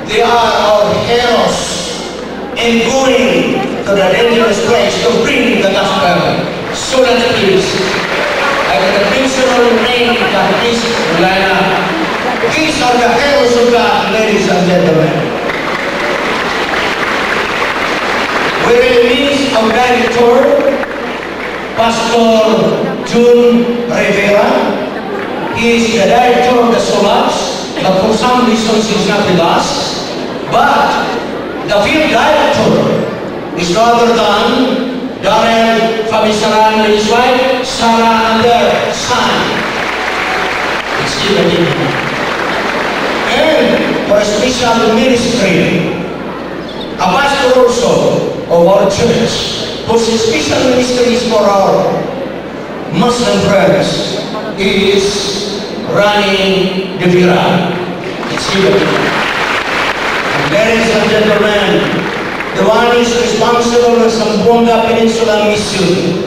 They are our heroes in going to the dangerous place to bring the gospel. So let's please, I got a personal name that is Lila. These are the heroes of God, ladies and gentlemen. We will meet our director, Pastor June Rivera. He is the director of the Solars, but for some reasons he's not with us. But the field director is rather than Darrell Famisaran and his wife, Sarah and their son. It's given him. And for a special ministry, a pastor also of our church, whose special ministry is for our Muslim friends, is running the Vira. It's given him. Ladies and gentlemen, the one is responsible for Zamboanga Peninsula Mission.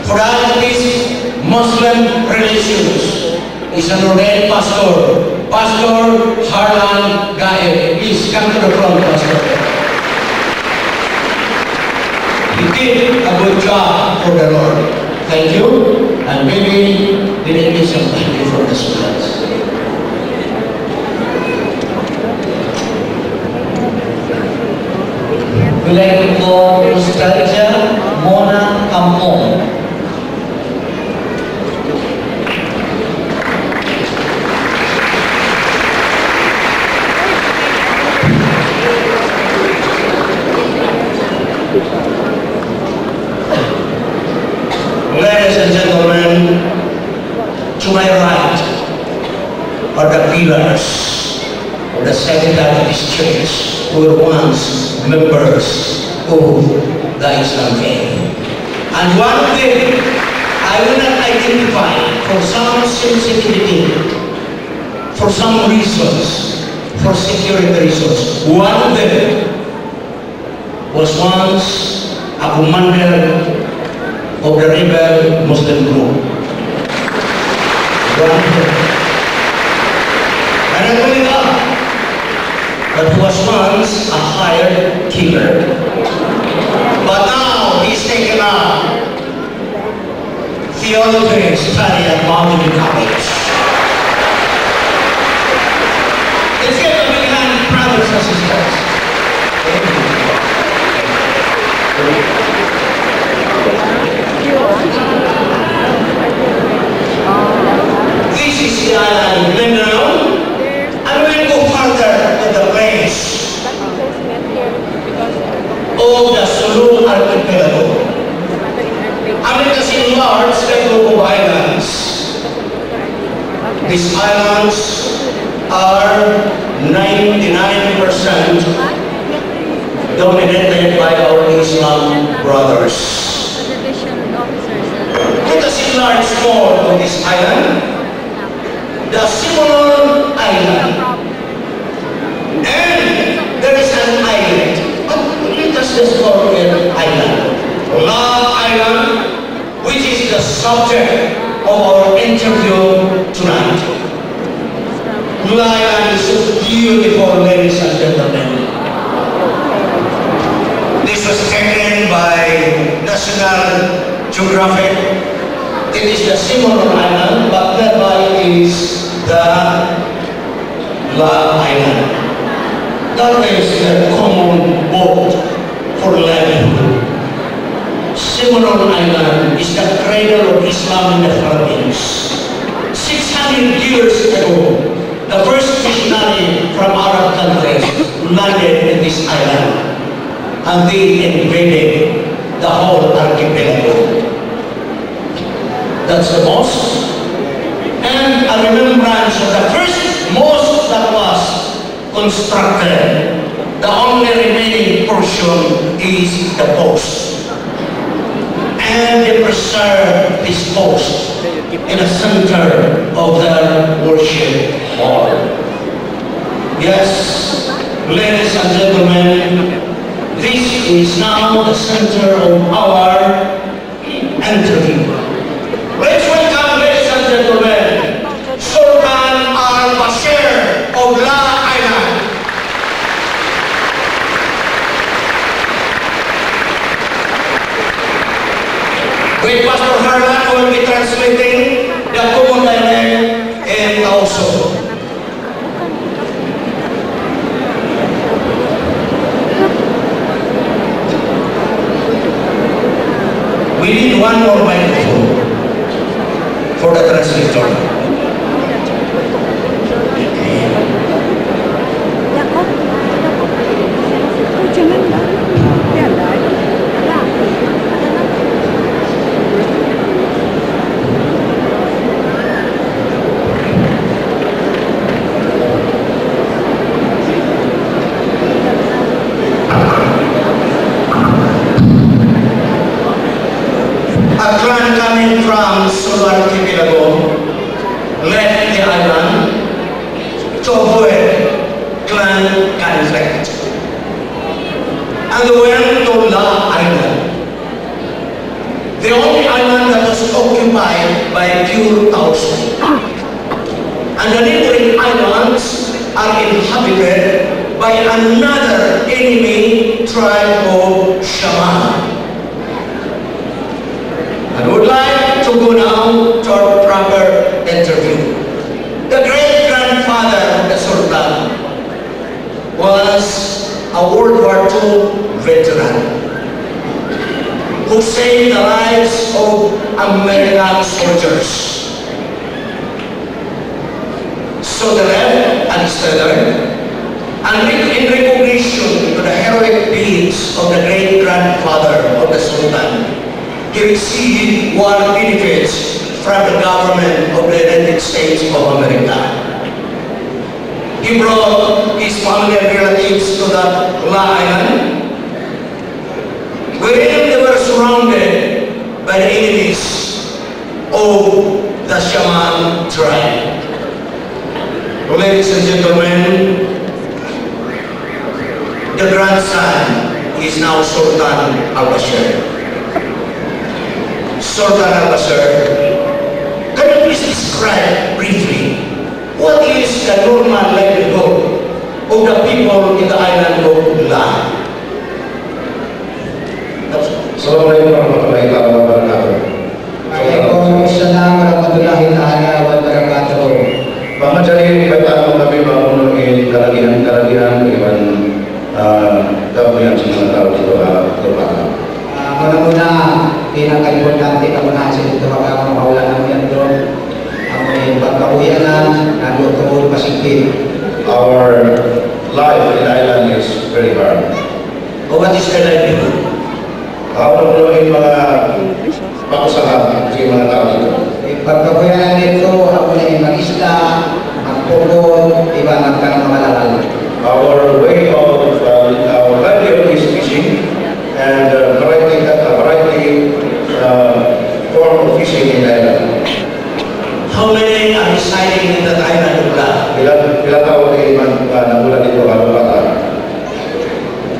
For all these Muslim relations, is an ordained pastor, Pastor Harlan Gaye. Please come to the front, Pastor. He did a good job for the Lord. Thank you. And maybe we need me some time for the students. We'd like to call Nostalgia Mona Campong. Ladies and gentlemen, to my right are the pillars of the Second Baptist Church, who were once members of the Islam faith. And one of them, I will not identify for some sensitivity, for some reasons, for security reasons. One of them was once a commander of the rebel Muslim group. One of them. And not only that, but he was once a hired killer. But now he's taken up theology study at Mountain College. Let's get a big hand, brothers and sisters. This is the island of Mindanao. And we'll go further to the place of the Sulu Archipelago. America's enlarged a group of islands. These islands are 99% dominated by our Islam brothers. Let us enlarge more of this island. The Simonon Island. And there is an island. But let us just call it an island. La Island, which is the subject of our interview tonight. La Island is so beautiful, ladies and gentlemen. This was taken by National Geographic. It is the Simonon Island, but thereby is the La Island. That is the common boat for livelihood. Simonon Island is the cradle of Islam in the Philippines. 600 years ago, the first missionary from Arab countries landed in this island, and they invaded the whole archipelago. That's the mosque, and a remembrance of the first mosque that was constructed. The only remaining portion is the post, and they preserve this post in the center of their worship hall. Yes, ladies and gentlemen, this is now the center of our interview. Let's welcome, ladies and gentlemen, Sultan Al-Bashir of La Island. We need one more microphone for the translator. A clan coming from Sulu Archipelago left the island to avoid clan conflict. And they went to La Island, the only island that was occupied by pure Taos. And the neighboring islands are inhabited by another enemy tribe of Shaman. I would like to go now to our proper interview. The great-grandfather of the Sultan was a World War II veteran who saved the lives of American soldiers. So the left and Stellar, and in recognition to the heroic deeds of the great-grandfather of the Sultan, he received war benefits from the government of the United States of America. He brought his family and relatives to the La Island, wherein they were surrounded by the enemies of the Shaman tribe. Ladies and gentlemen, the grandson is now Sultan Al-Bashir. Sultan Al-Bashir, can you please describe briefly what is the normal livelihood of the people in the island of La? Assalamualaikum warahmatullahi wabarakatuh. Waalaikumsalam warahmatullahi wabarakatuh. Jadi baik kami bangun kalagihan iban kabuyan semua tahu doa. Muna-muna, pinaka-importante kamunahan sa dito mga maulan ng yan doon. Ang may pagkabuyanan, nandoon pasigpit. Our life in the island is very hard. What is the livelihood? Ako naman mga pakusahan sa mga tao dito. Pagkabuyanan dito, ako na yung mag-isla, magpugod, iba magkanang malalal. Our way of our livelihood is fishing and variety form of fishing in the island. How many are residing in that island of La? Bila tahu di nabulan dito baru bata.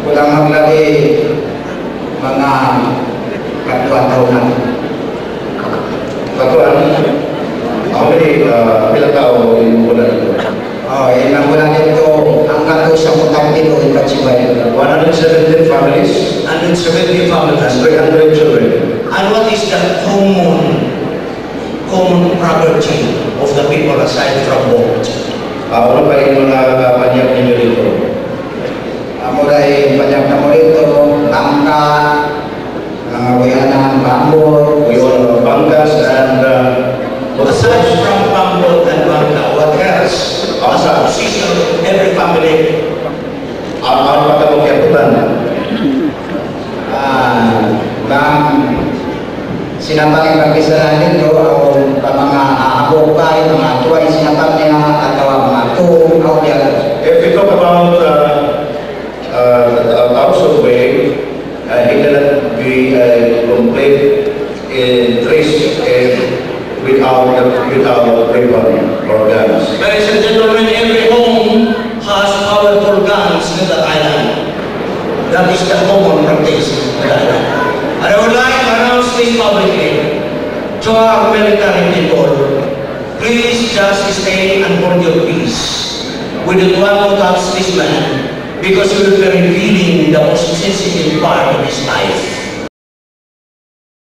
Kulang maglagi mga katuan tahunan. Katuan, how many bila tahu di nabulan dito? Oh, yung bulan dito, hanggang doon sa Mutang Pino, yung Katsibay. 117 families, 170 families. 300 children. And what is the common property of the people aside from boat? Ano pa yung mga panyak ninyo dito? Mulai banyak na mo rito, bangka, buyanan, bamboo. We want bangkas and Aside from bamboo and bangka, what else? As a position, every family. ano pa tawag yakutan? Bang sinapang yung pagkisalahan nito, o mga aabokay, mga tuway, sinapang niya, at mga tuong, o yan. If we talk about Taos way, it cannot be complete in trees without river or guns. Ladies and gentlemen, every home has powerful guns in that island. That is the common practice in the island. And I would like to announce this publicly to our military people. Please just stay and hold your peace. We don't want to touch this man because we will be revealing the most sensitive part of his life.